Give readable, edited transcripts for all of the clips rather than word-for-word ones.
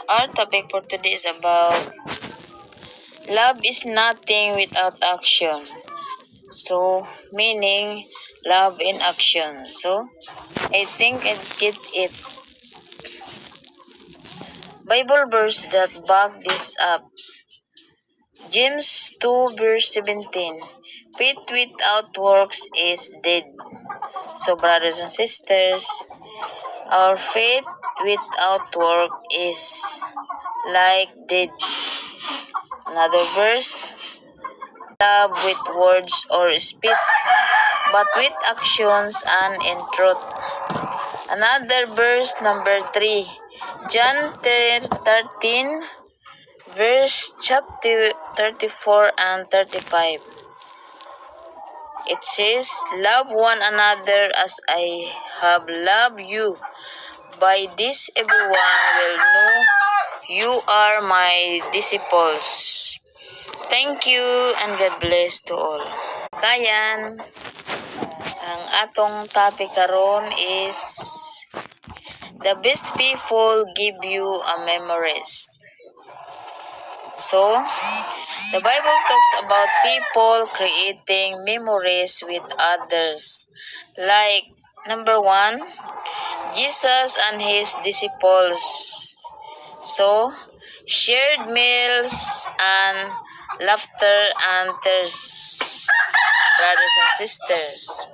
Our topic for today is about love is nothing without action. So, meaning love in action. So, I think I get it. Bible verse that back this up. James 2 verse 17. Faith without works is dead. So, brothers and sisters, our faith without work is like dead. Another verse, love with words or speech, but with actions and in truth. Another verse, number 3, John 13, verse chapter 34 and 35. It says, love one another as I have loved you. By this everyone will know you are my disciples. Thank you and God bless to all. Kayan, ang atong topic karon is the best people give you a memories. So, the Bible talks about people creating memories with others. Like, number 1, Jesus and his disciples. So, shared meals and laughter and tears, brothers and sisters.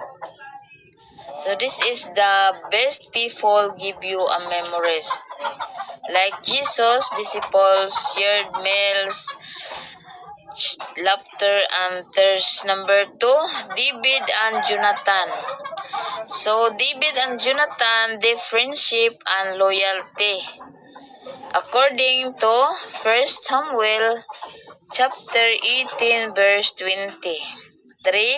So, this is the best people give you a memories. Like Jesus, disciples, shared meals, laughter and tears. Number 2, David and Jonathan. So, David and Jonathan, their friendship and loyalty. According to 1 Samuel chapter 18 verse 20. 3.